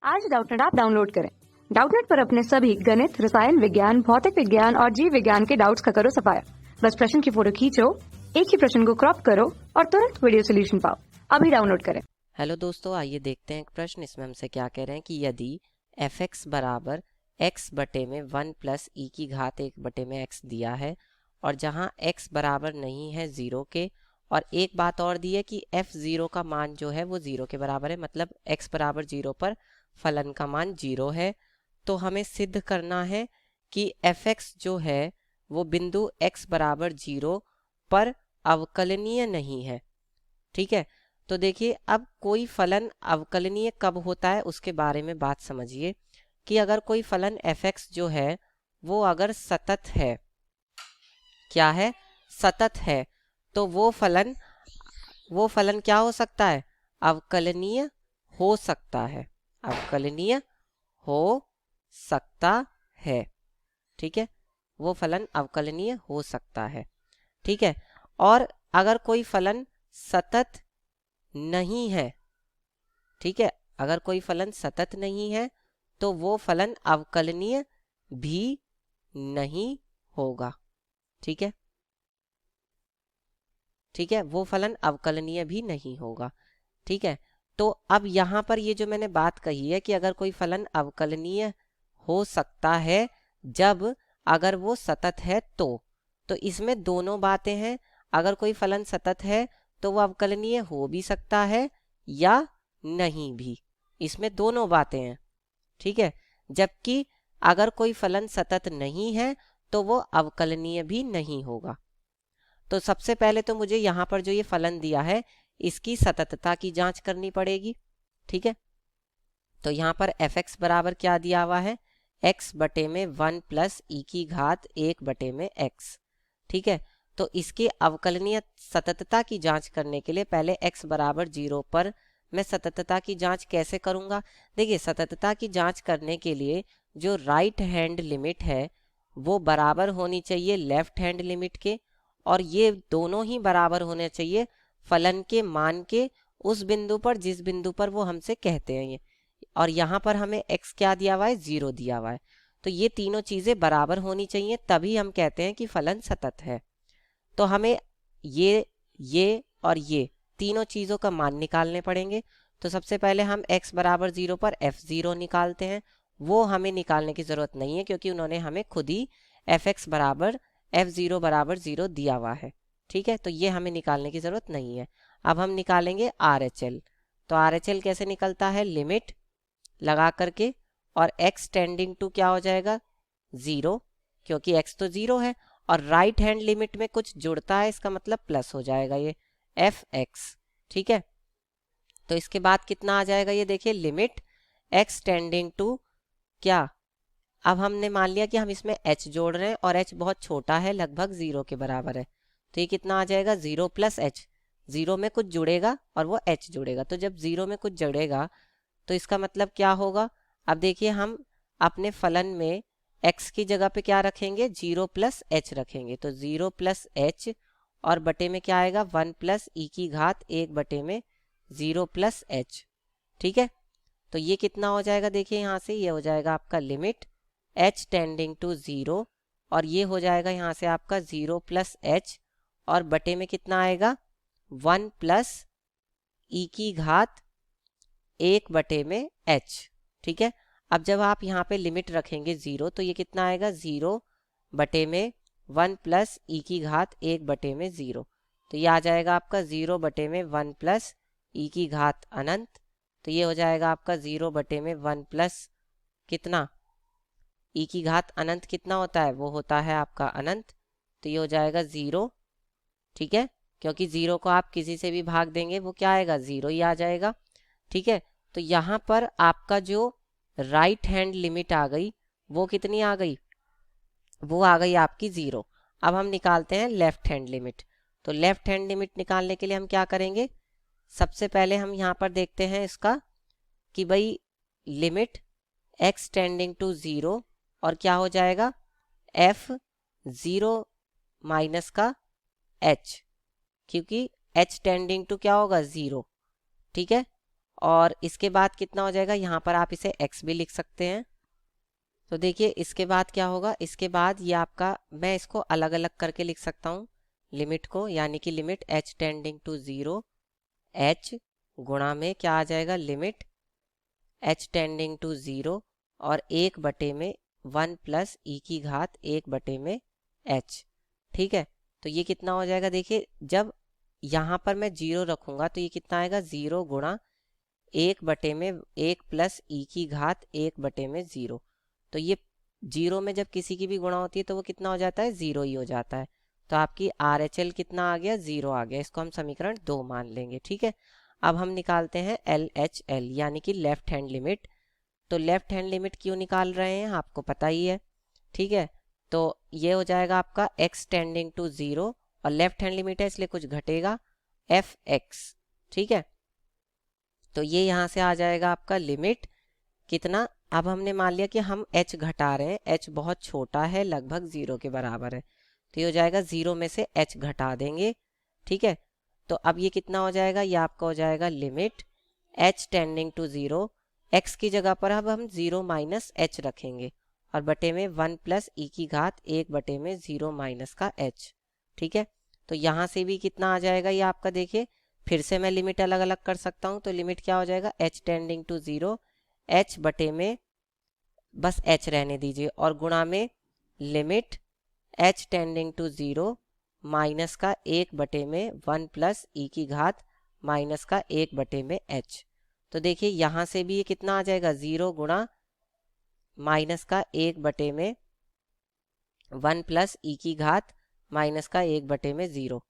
आज Doubtnut app download करें। Doubtnut पर अपने सभी गणित, रसायन विज्ञान, भौतिक विज्ञान और जीव विज्ञान के डाउट्स का करो सफाया। बस प्रश्न की फोटो खींचो, एक ही प्रश्न को क्रॉप करो और तुरंत वीडियो सोल्यूशन पाओ। अभी डाउनलोड करें। हेलो दोस्तों, आइए देखते हैं एक प्रश्न। इसमें हमसे क्या कह रहे हैं कि यदि एफ एक्स बराबर एक्स बटे में 1 प्लस ई की घात 1 बटे में एक्स दिया है और जहां एक्स बराबर नहीं है 0 के, और एक बात और दी है कि एफ 0 का मान जो है वो 0 के बराबर है, मतलब एक्स बराबर 0 पर फलन का मान 0 है, तो हमें सिद्ध करना है कि एफ एक्स जो है वो बिंदु एक्स बराबर 0 पर अवकलनीय नहीं है। ठीक है, तो देखिए अब कोई फलन अवकलनीय कब होता है उसके बारे में बात समझिए कि अगर कोई फलन एफ एक्स जो है वो अगर सतत है, क्या है, सतत है, तो वो फलन क्या हो सकता है, अवकलनीय हो सकता है, अवकलनीय हो सकता है। ठीक है, वो फलन अवकलनीय हो सकता है। ठीक है, और अगर कोई फलन सतत नहीं है, ठीक है, अगर कोई फलन सतत नहीं है तो वो फलन अवकलनीय भी नहीं होगा। ठीक है, ठीक है, वो फलन अवकलनीय भी नहीं होगा। ठीक है, तो अब यहाँ पर ये जो मैंने बात कही है कि अगर कोई फलन अवकलनीय हो सकता है जब अगर वो सतत है तो इसमें दोनों बातें हैं। अगर कोई फलन सतत है तो वो अवकलनीय हो भी सकता है या नहीं भी, इसमें दोनों बातें हैं। ठीक है, जबकि अगर कोई फलन सतत नहीं है तो वो अवकलनीय भी नहीं होगा। तो सबसे पहले तो मुझे यहाँ पर जो ये फलन दिया है इसकी सततता की जांच करनी पड़ेगी। ठीक है, तो यहाँ पर एफ एक्स बराबर क्या दिया हुआ है, x बटे में 1 प्लस ई की घात 1 बटे में x। ठीक है, तो इसकी अवकलनीय सततता की जांच करने के लिए पहले x बराबर 0 पर मैं सततता की जांच कैसे करूंगा। देखिए, सततता की जांच करने के लिए जो राइट हैंड लिमिट है वो बराबर होनी चाहिए लेफ्ट हैंड लिमिट के, और ये दोनों ही बराबर होने चाहिए फलन के मान के उस बिंदु पर जिस बिंदु पर वो हमसे कहते हैं ये, और यहाँ पर हमें x क्या दिया हुआ है, 0 दिया हुआ है। तो ये तीनों चीजें बराबर होनी चाहिए, तभी हम कहते हैं कि फलन सतत है। तो हमें ये और ये तीनों चीजों का मान निकालने पड़ेंगे। तो सबसे पहले हम x बराबर 0 पर f0 निकालते हैं। वो हमें निकालने की जरूरत नहीं है क्योंकि उन्होंने हमें खुद ही f(x) बराबर f0 बराबर 0 दिया हुआ है। ठीक है, तो ये हमें निकालने की जरूरत नहीं है। अब हम निकालेंगे RHL। तो RHL कैसे निकलता है, लिमिट लगा करके, और x टेंडिंग टू क्या हो जाएगा, 0, क्योंकि x तो 0 है, और राइट हैंड लिमिट में कुछ जुड़ता है, इसका मतलब प्लस हो जाएगा ये f(x). ठीक है, तो इसके बाद कितना आ जाएगा, ये देखिए, लिमिट x टेंडिंग टू क्या, अब हमने मान लिया कि हम इसमें h जोड़ रहे हैं और h बहुत छोटा है, लगभग 0 के बराबर है, तो ये कितना आ जाएगा, 0 प्लस h। 0 में कुछ जुड़ेगा और वो h जुड़ेगा, तो जब 0 में कुछ जुड़ेगा तो इसका मतलब क्या होगा। अब देखिए, हम अपने फलन में x की जगह पे क्या रखेंगे, 0 प्लस h रखेंगे, तो 0 प्लस h और बटे में क्या आएगा, 1 प्लस ई की घात 1 बटे में 0 प्लस h। ठीक है, तो ये कितना हो जाएगा, देखिए यहाँ से ये हो जाएगा आपका लिमिट h टेंडिंग टू 0, और ये हो जाएगा यहाँ से आपका 0 प्लस h, और बटे में कितना आएगा, 1 प्लस ई की घात 1 बटे में h। ठीक है, अब जब आप यहाँ पे लिमिट रखेंगे 0 तो ये कितना आएगा, 0 बटे में 1 प्लस ई की घात 1 बटे में 0, तो ये आ जाएगा आपका 0 बटे में 1 प्लस ई की घात अनंत। तो ये हो जाएगा आपका 0 बटे में 1 प्लस कितना, ई की घात अनंत कितना होता है, वो होता है आपका अनंत, तो ये हो जाएगा 0। ठीक है, क्योंकि 0 को आप किसी से भी भाग देंगे वो क्या आएगा, 0 ही आ जाएगा। ठीक है, तो यहाँ पर आपका जो राइट हैंड लिमिट आ गई वो कितनी आ गई, वो आ गई आपकी 0। अब हम निकालते हैं लेफ्ट हैंड लिमिट। तो लेफ्ट हैंड लिमिट निकालने के लिए हम क्या करेंगे, सबसे पहले हम यहाँ पर देखते हैं इसका कि भाई लिमिट x टेंडिंग टू 0, और क्या हो जाएगा, f0 माइनस का h, क्योंकि h टेंडिंग टू क्या होगा, 0। ठीक है, और इसके बाद कितना हो जाएगा, यहाँ पर आप इसे x भी लिख सकते हैं। तो देखिए इसके बाद क्या होगा, इसके बाद ये आपका, मैं इसको अलग अलग करके लिख सकता हूँ लिमिट को, यानी कि limit h tending to 0 h गुणा में क्या आ जाएगा, लिमिट h टेंडिंग टू 0 और 1 में 1 प्लस e की घात 1 में h। ठीक है, तो ये कितना हो जाएगा, देखिए जब यहाँ पर मैं 0 रखूँगा तो ये कितना आएगा, 0 गुणा 1 में 1 प्लस e की घात 1 में 0। तो ये 0 में जब किसी की भी गुणा होती है तो वो कितना हो जाता है, 0 ही हो जाता है। तो आपकी RHL कितना आ गया, 0 आ गया। इसको हम समीकरण 2 मान लेंगे। ठीक है, अब हम निकालते हैं LHL यानी कि लेफ्ट हैंड लिमिट। तो लेफ्ट हैंड लिमिट क्यों निकाल रहे हैं आपको पता ही है। ठीक है, तो ये हो जाएगा आपका x टेंडिंग टू 0 और लेफ्ट हैंड लिमिट है इसलिए कुछ घटेगा fx। ठीक है, तो ये यहाँ से आ जाएगा आपका लिमिट कितना, अब हमने मान लिया कि हम h घटा रहे हैं, h बहुत छोटा है, लगभग 0 के बराबर है, तो ये हो जाएगा 0 में से h घटा देंगे। ठीक है, तो अब ये कितना हो जाएगा, ये आपका हो जाएगा limit h tending to 0, x की जगह पर अब हम 0 माइनस h रखेंगे और बटे में 1 प्लस e की घात 1 में 0 माइनस का h। ठीक है, तो यहाँ से भी कितना आ जाएगा ये आपका, देखिए फिर से मैं लिमिट अलग अलग कर सकता हूँ। तो लिमिट क्या हो जाएगा, h टेंडिंग टू 0 h बटे में बस h रहने दीजिए और गुणा में limit h tending to 0 minus का 1 में 1 प्लस e की घात माइनस का 1 में h। तो देखिए यहाँ से भी ये कितना आ जाएगा, 0 गुणा माइनस का 1 में 1 प्लस e की घात माइनस का 1 में 0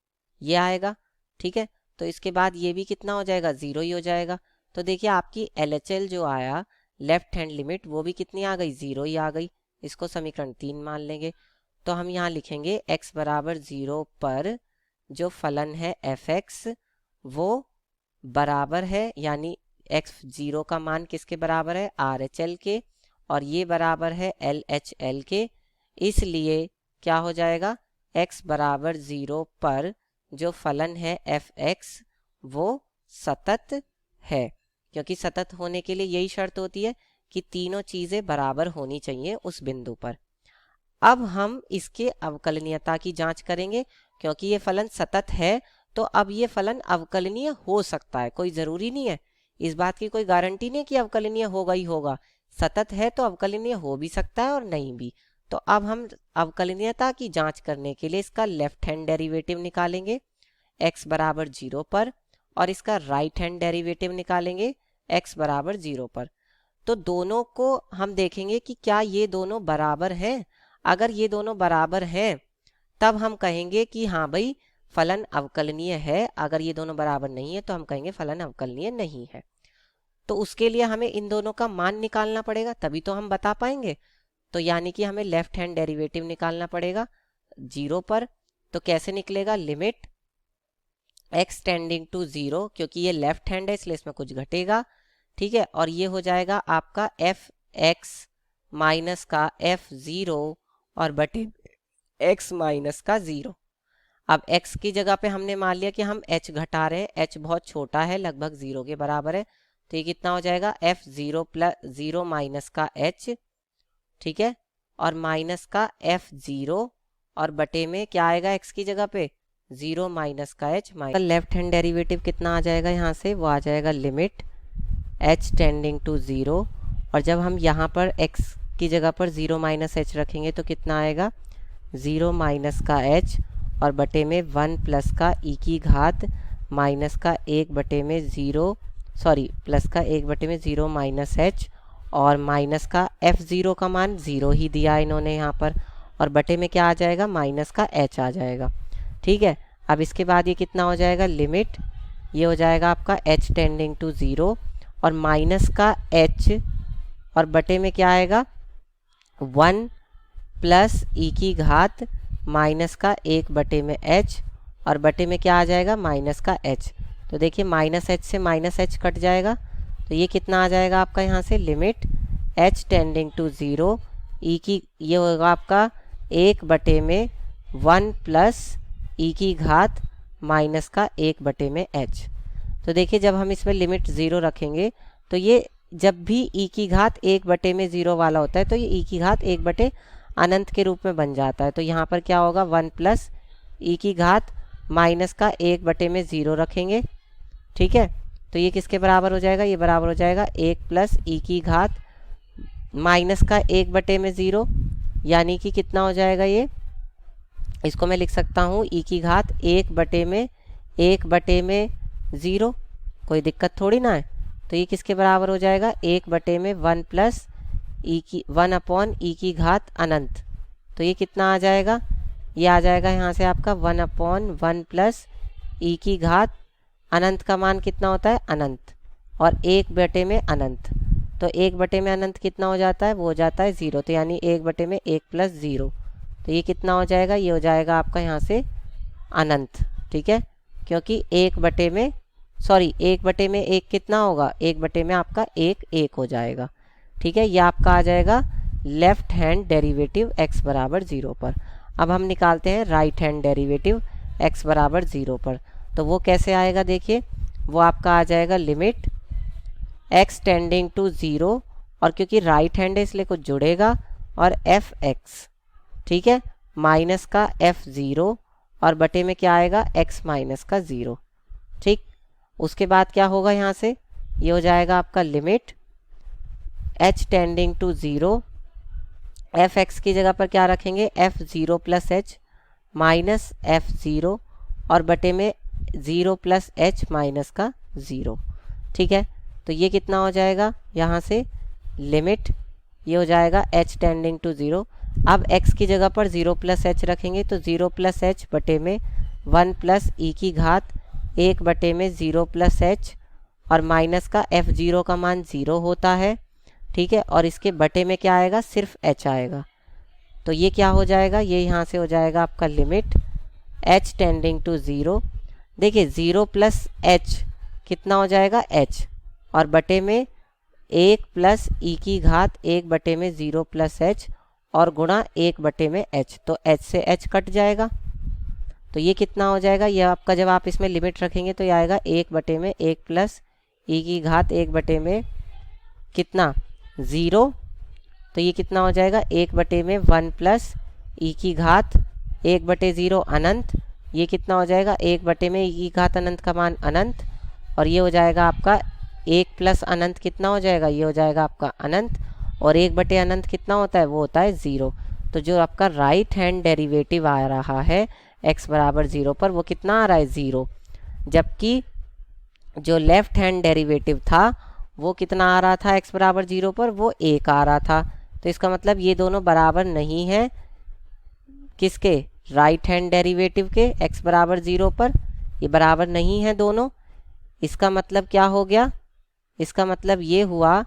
ये आएगा। ठीक है, तो इसके बाद ये भी कितना हो जाएगा, 0 ही हो जाएगा। तो देखिए आपकी LHL जो आया लेफ्ट हैंड लिमिट वो भी कितनी आ गई, 0 ही आ गई। इसको समीकरण 3 मान लेंगे। तो हम यहाँ लिखेंगे x बराबर 0 पर जो फलन है fx वो बराबर है, यानी x 0 का मान किसके बराबर है, RHL के, और ये बराबर है LHL के। इसलिए क्या हो जाएगा, x बराबर 0 पर जो फलन है fx वो सतत है, क्योंकि सतत होने के लिए यही शर्त होती है कि तीनों चीज़ें बराबर होनी चाहिए उस बिंदु पर। अब हम इसके अवकलनीयता की जांच करेंगे, क्योंकि ये फलन सतत है तो अब ये फलन अवकलनीय हो सकता है, कोई ज़रूरी नहीं है, इस बात की कोई गारंटी नहीं कि अवकलनीय होगा ही होगा। सतत है तो अवकलनीय हो भी सकता है और नहीं भी। तो अब हम अवकलनीयता की जांच करने के लिए इसका लेफ्ट हैंड डेरिवेटिव निकालेंगे x बराबर 0 पर और इसका राइट हैंड डेरिवेटिव निकालेंगे x बराबर 0 पर। तो दोनों को हम देखेंगे कि क्या ये दोनों बराबर हैं। अगर ये दोनों बराबर हैं तब हम कहेंगे कि हाँ भाई फलन अवकलनीय है। अगर ये दोनों बराबर नहीं है तो हम कहेंगे फलन अवकलनीय नहीं है। तो उसके लिए हमें इन दोनों का मान निकालना पड़ेगा, तभी तो हम बता पाएंगे। तो यानी कि हमें लेफ्ट हैंड डेरिवेटिव निकालना पड़ेगा 0 पर। तो कैसे निकलेगा, लिमिट x टेंडिंग टू 0, क्योंकि ये लेफ्ट हैंड है इसलिए इसमें कुछ घटेगा। ठीक है, और ये हो जाएगा आपका fx माइनस का f0 और बटे x माइनस का 0। अब x की जगह पे हमने मान लिया कि हम h घटा रहे हैं, h बहुत छोटा है, लगभग 0 के बराबर है। तो ये कितना हो जाएगा, f0 प्लस 0 माइनस का h। ठीक है, और माइनस का f0 और बटे में क्या आएगा x की जगह पे, 0 माइनस का h। लेफ्ट हैंड डेरिवेटिव कितना आ जाएगा यहाँ से, वो आ जाएगा लिमिट h टेंडिंग टू 0, और जब हम यहाँ पर x की जगह पर 0 माइनस h रखेंगे तो कितना आएगा, 0 माइनस का h और बटे में 1 प्लस का e की घात माइनस का 1 बटे में 0 प्लस का 1 बटे में 0 माइनस h और माइनस का f0 का मान 0 ही दिया इन्होंने यहाँ पर, और बटे में क्या आ जाएगा, माइनस का h आ जाएगा। ठीक है, अब इसके बाद ये कितना हो जाएगा, लिमिट ये हो जाएगा आपका h टेंडिंग टू 0 और माइनस का h और बटे में क्या आएगा, 1 प्लस e की घात माइनस का 1 बटे में h और बटे में क्या आ जाएगा, माइनस का h। तो देखिए माइनस h से माइनस h कट जाएगा, तो ये कितना आ जाएगा आपका यहाँ से, limit h tending to 0 e की, ये होगा आपका 1 बटे में 1 प्लस e की घात माइनस का 1 बटे में h। तो देखिए जब हम इसमें लिमिट 0 रखेंगे तो ये जब भी e की घात 1/0 वाला होता है तो ये e की घात 1 अनंत के रूप में बन जाता है। तो यहाँ पर क्या होगा 1 प्लस e की घात माइनस का 1/0 रखेंगे, ठीक है। तो ये किसके बराबर हो जाएगा, ये बराबर हो जाएगा 1 प्लस e की घात माइनस का 1/0, यानी कि कितना हो जाएगा ये, इसको मैं लिख सकता हूँ e की घात 1/0, कोई दिक्कत थोड़ी ना है। तो ये किसके बराबर हो जाएगा 1/1 प्लस वन अपॉन e की घात अनंत। तो ये कितना आ जाएगा, ये आ जाएगा यहाँ से आपका 1/1 प्लस e की घात अनंत का मान कितना होता है अनंत, और 1/में अनंत। तो 1/में अनंत कितना हो जाता है, वो हो जाता है 0। तो यानी 1/1 प्लस 0, तो ये कितना हो जाएगा, ये हो जाएगा आपका यहाँ से अनंत, ठीक है। क्योंकि 1/में 1 कितना होगा, 1/में आपका 1 हो जाएगा, ठीक है। ये आपका आ जाएगा लेफ्ट हैंड डेरिवेटिव x बराबर 0 पर। अब हम निकालते हैं राइट हैंड डेरिवेटिव x बराबर 0 पर। तो वो कैसे आएगा, देखिए वो आपका आ जाएगा लिमिट x टेंडिंग टू 0, और क्योंकि राइट हैंड है इसलिए कुछ जुड़ेगा, और fx, ठीक है, माइनस का f0, और बटे में क्या आएगा x माइनस का 0, ठीक। उसके बाद क्या होगा, यहाँ से ये हो जाएगा आपका limit h tending to 0, fx की जगह पर क्या रखेंगे f0 plus h minus f0, और बटे में 0 प्लस h माइनस का 0, ठीक है। तो ये कितना हो जाएगा, यहाँ से लिमिट ये हो जाएगा h टेंडिंग टू 0। अब x की जगह पर 0 प्लस h रखेंगे तो 0 प्लस h बटे में 1 प्लस e की घात 1/0 प्लस h, और माइनस का f0 का मान 0 होता है, ठीक है। और इसके बटे में क्या आएगा, सिर्फ h आएगा। तो ये क्या हो जाएगा, ये यहाँ से हो जाएगा आपका लिमिट h टेंडिंग टू 0। देखिए 0 प्लस h कितना हो जाएगा h, और बटे में 1 प्लस e की घात 1/0 प्लस h, और गुणा 1/में h। तो h से h कट जाएगा, तो ये कितना हो जाएगा, ये आपका जब आप इसमें लिमिट रखेंगे तो ये आएगा 1/1 प्लस e की घात 1/में कितना 0। तो ये कितना हो जाएगा 1/1 प्लस e की घात 1/0 अनंत। ये कितना हो जाएगा 1/में e की घात अनंत का मान अनंत, और ये हो जाएगा आपका 1 प्लस अनंत कितना हो जाएगा, ये हो जाएगा आपका अनंत, और 1/अनंत कितना होता है, वो होता है 0। तो जो आपका राइट हैंड डेरिवेटिव आ रहा है x बराबर 0 पर, वो कितना आ रहा है 0, जबकि जो लेफ्ट हैंड डेरिवेटिव था वो कितना आ रहा था x बराबर 0 पर, वो 1 आ रहा था। तो इसका मतलब ये दोनों बराबर नहीं है, किसके, राइट हैंड डेरिवेटिव के x बराबर 0 पर, ये बराबर नहीं है दोनों। इसका मतलब क्या हो गया, इसका मतलब ये हुआ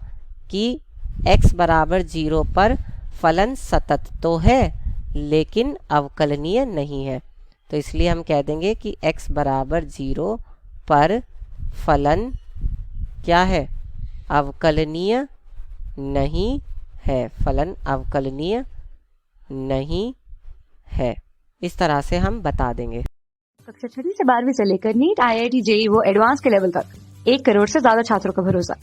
कि x बराबर 0 पर फलन सतत तो है लेकिन अवकलनीय नहीं है। तो इसलिए हम कह देंगे कि x बराबर 0 पर फलन क्या है, अवकलनीय नहीं है, फलन अवकलनीय नहीं है। इस तरह से हम बता देंगे। कक्षा 6वीं से 12वीं से लेकर नीट, IIT, JEE वो एडवांस के लेवल तक 1 करोड़ से ज्यादा छात्रों का भरोसा।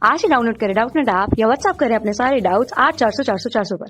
आज ही डाउनलोड करें डाउटनेट ऐप या व्हाट्सएप करें अपने सारे डाउट्स 8400 400 400 पर।